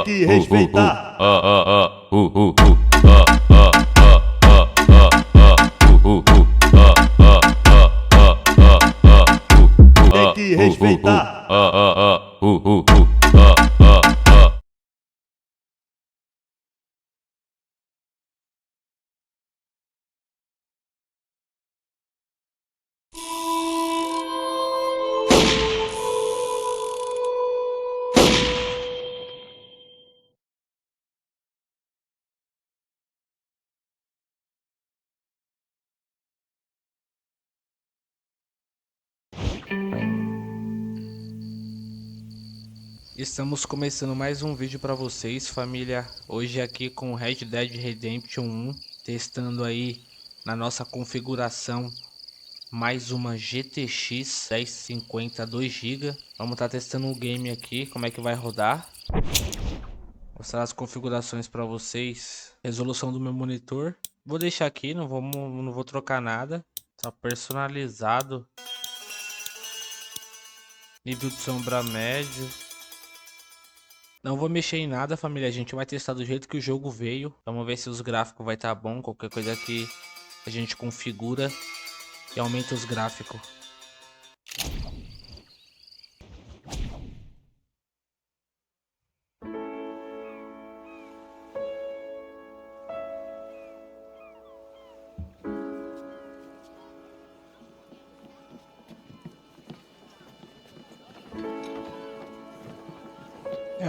Tem que respeitar. Tem que respeitar. Estamos começando mais um vídeo para vocês, família. Hoje aqui com o Red Dead Redemption 1, testando aí na nossa configuração mais uma GTX 1050 2GB. Vamos estar testando o game aqui, como é que vai rodar. Mostrar as configurações para vocês. Resolução do meu monitor. Vou deixar aqui, não vou trocar nada. Tá personalizado. Nível de sombra médio. Não vou mexer em nada, família. A gente vai testar do jeito que o jogo veio. Vamos ver se os gráficos vai estar bom. Qualquer coisa que a gente configura e aumenta os gráficos.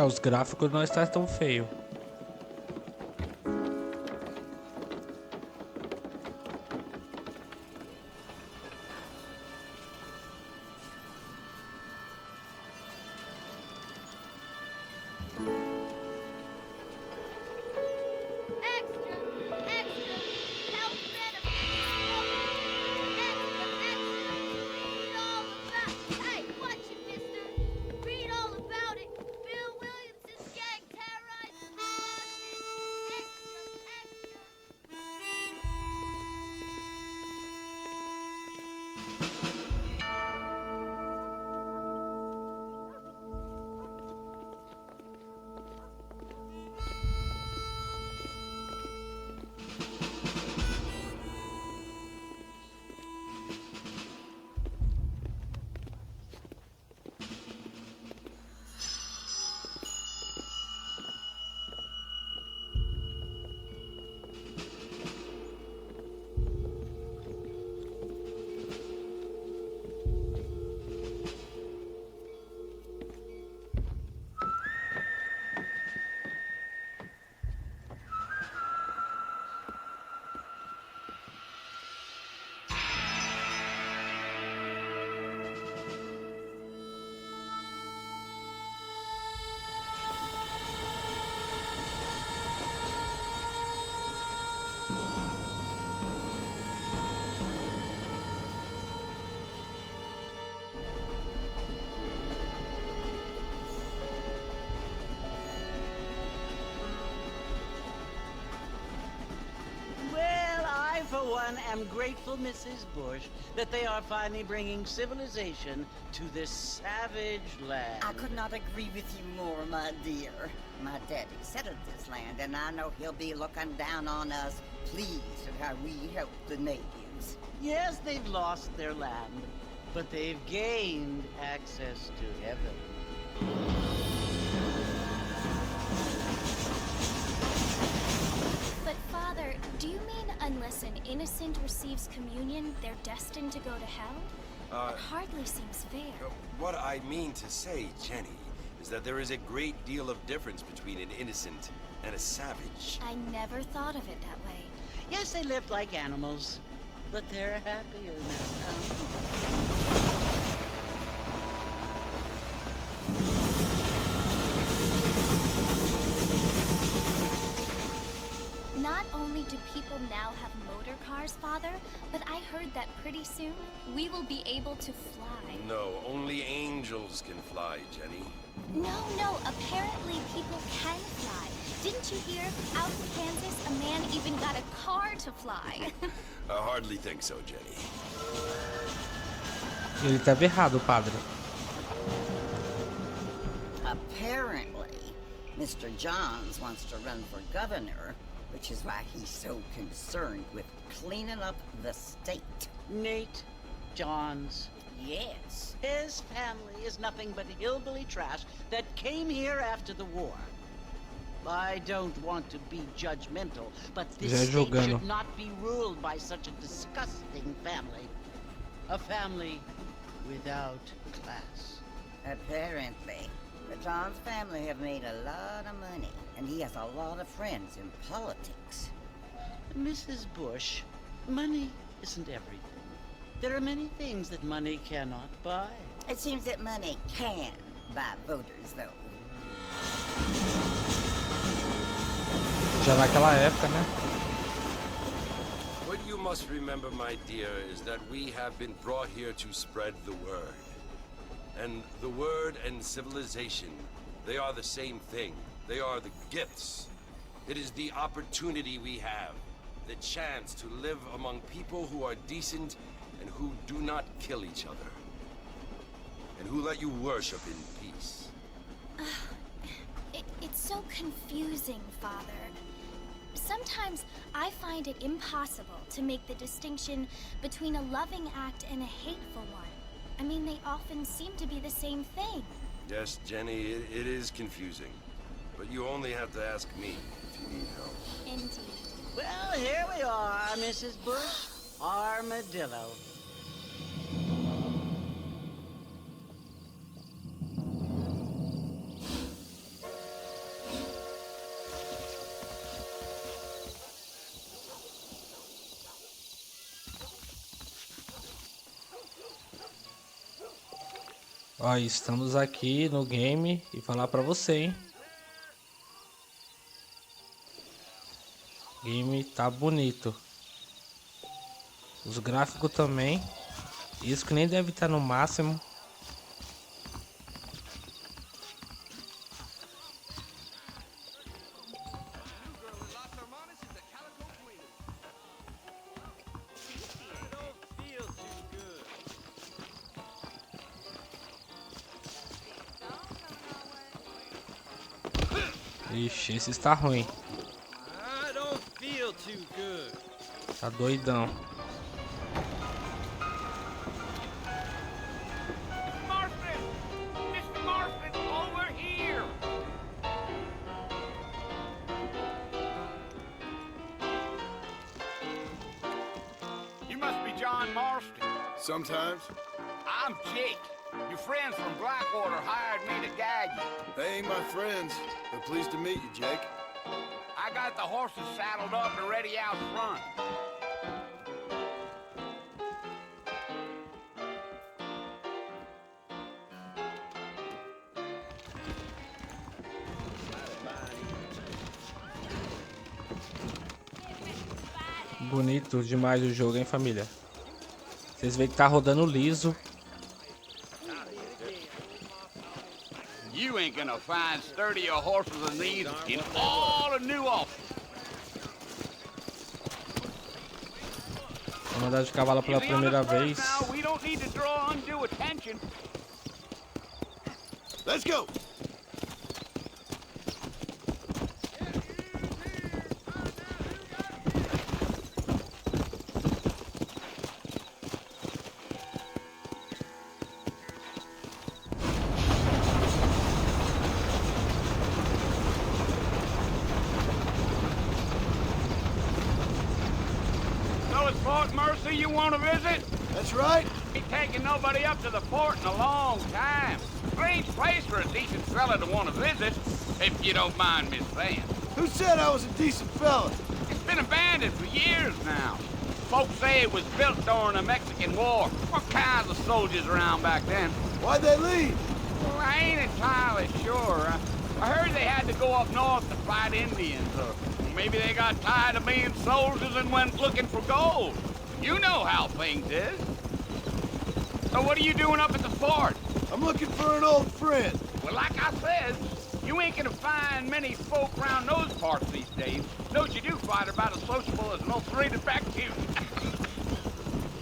Os gráficos não estão tão feio. For one, am grateful, Mrs. Bush, that they are finally bringing civilization to this savage land. I could not agree with you more, my dear. My daddy settled this land, and I know he'll be looking down on us, pleased at how we help the natives. Yes, they've lost their land, but they've gained access to heaven. But Father, do you mean unless an innocent receives communion, they're destined to go to hell? It hardly seems fair. What I mean to say, Jenny, is that there is a great deal of difference between an innocent and a savage. I never thought of it that way. Yes, they lived like animals, but they're happier now. Not only do people now have motor cars, Father, but I heard that pretty soon we will be able to fly. No, only angels can fly, Jenny. No, apparently people can fly. Didn't you hear? Out in Kansas, a man even got a car to fly. I hardly think so, Jenny. Ele estava errado, padre. Apparently, Mr. Johns wants to run for governor, which is why he's so concerned with cleaning up the state. Nate Johns. Yes. His family is nothing but hillbilly trash that came here after the war. I don't want to be judgmental, but this state should not be ruled by such a disgusting family. A family without class. Apparently. The Johns family have made a lot of money, and he has a lot of friends in politics. Mrs. Bush, money isn't everything. There are many things that money cannot buy. It seems that money can buy voters, though. Já naquela época, né? What you must remember, my dear, is that we have been brought here to spread the word. And the word and civilization, they are the same thing. They are the gifts. It is the opportunity we have, the chance to live among people who are decent and who do not kill each other. And who let you worship in peace. It's so confusing, Father. Sometimes I find it impossible to make the distinction between a loving act and a hateful one. I mean, they often seem to be the same thing. Yes, Jenny, it is confusing. But you only have to ask me if you need help. Indeed. Well, here we are, Mrs. Bush. Armadillo. Ó, estamos aqui no game e falar pra você, hein? O game tá bonito. Os gráficos também. Isso que nem deve estar no máximo. Ixi, esse está ruim. Tá doidão. Mr. Marston, over here. You must be John Marston. Sometimes. I'm Jake. Your friends from Blackwater hired me to guide you. They ain't my friends, but pleased to meet you, Jake. I got the horses saddled up and ready out front. Bonito demais o jogo, hein, família? Vocês veem que tá rodando liso. You ain't gonna find sturdier horses than these in all of New Office. Vou andar de cavalo pela primeira vez. We don't need to draw undue attention. Let's go! Fort Mercy you want to visit? That's right. Ain't taking nobody up to the fort in a long time. Strange place for a decent fella to want to visit, if you don't mind me saying. Who said I was a decent fella? It's been abandoned for years now. Folks say it was built during the Mexican War. What kinds of soldiers around back then? Why'd they leave? Well, I ain't entirely sure. I heard they had to go up north to fight Indians, or maybe they got tired of being soldiers and went looking for gold. You know how things is. So what are you doing up at the fort? I'm looking for an old friend. Well, like I said, you ain't gonna find many folk around those parts these days. Those you do find are about as sociable as an old-three detective.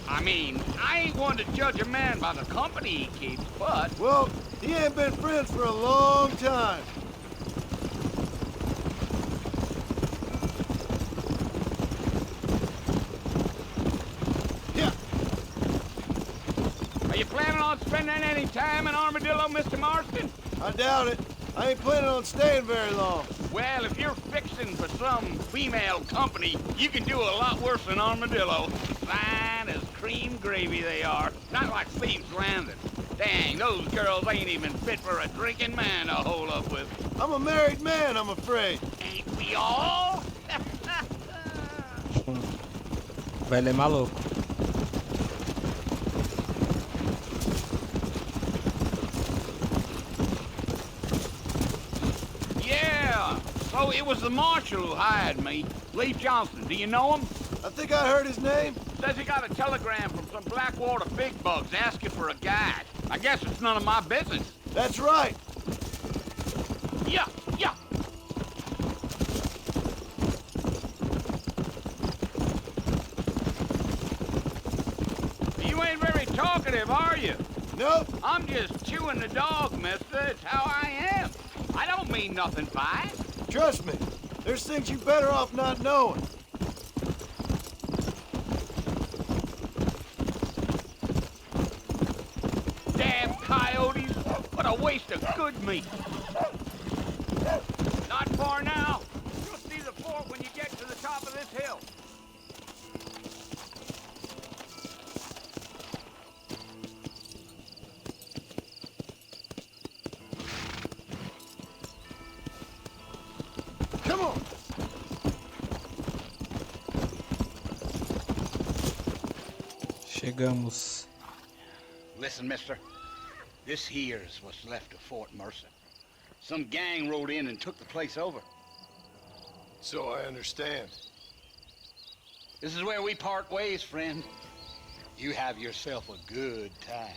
I mean, I ain't one to judge a man by the company he keeps, but... Well, he ain't been friends for a long time. spending any time in Armadillo, Mr. Marston? I doubt it. I ain't planning on staying very long. Well, if you're fixing for some female company, you can do a lot worse than Armadillo. Fine as cream gravy they are. Not like Thieves' Landing. Dang, those girls ain't even fit for a drinking man to hole up with. I'm a married man, I'm afraid. Ain't we all? Velho é maluco. Yeah, so it was the marshal who hired me, Lee Johnson. Do you know him? I think I heard his name. Says he got a telegram from some Blackwater big bugs asking for a guide. I guess it's none of my business. That's right. Yeah. You ain't very talkative, are you? Nope. I'm just chewing the dog, mister. It's how I am. I don't mean nothing by it. Trust me. There's things you better off not knowing. Damn coyotes. What a waste of good meat. Not far now. You'll see the fort when you get to the top of this hill. Come on. Chegamos. Listen, mister. This here's what's left of Fort Mercer. Some gang rode in and took the place over. So I understand. This is where we part ways, friend. You have yourself a good time.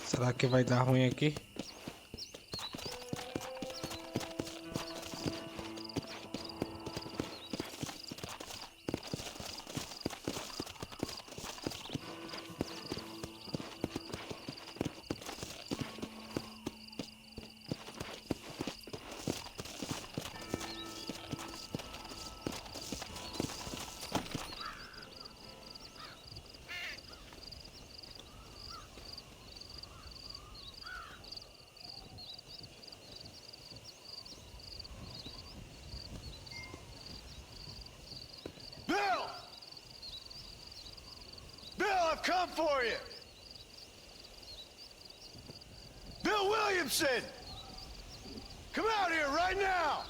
Será que vai dar ruim aqui? I've come for you! Bill Williamson! Come out here right now!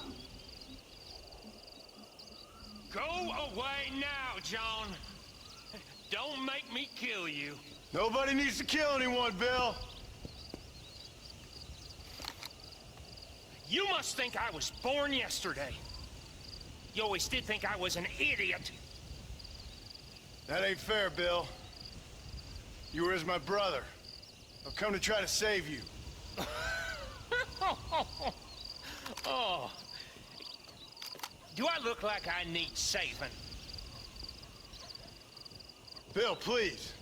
Go away now, John. Don't make me kill you. Nobody needs to kill anyone, Bill. You must think I was born yesterday. You always did think I was an idiot. That ain't fair, Bill. You were as my brother. I've come to try to save you. Oh. Do I look like I need saving? Bill, please.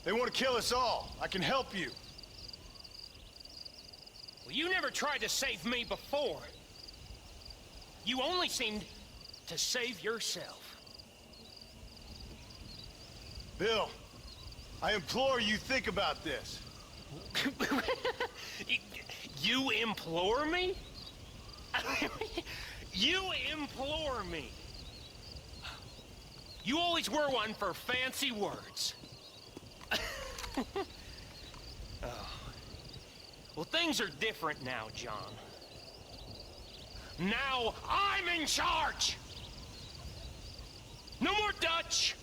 They want to kill us all. I can help you. Well, you never tried to save me before. You only seemed to save yourself. Bill, I implore you think about this. You implore me? You implore me? You always were one for fancy words. Oh. Well, things are different now, John. Now I'm in charge! No more Dutch!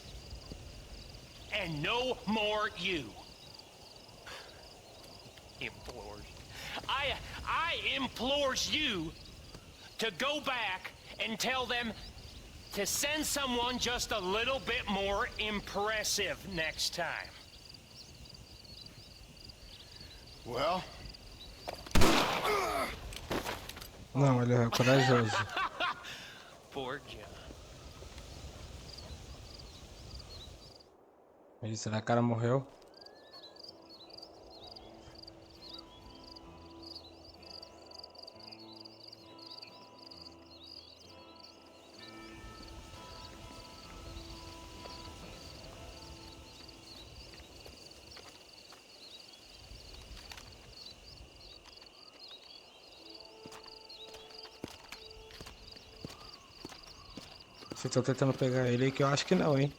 And no more you. Implores. I implores you to go back and tell them to send someone just a little bit more impressive next time. Well? Não, ele é corajoso. Poor John. E será que o cara morreu? Vocês estão tentando pegar ele aí, que eu acho que não, hein?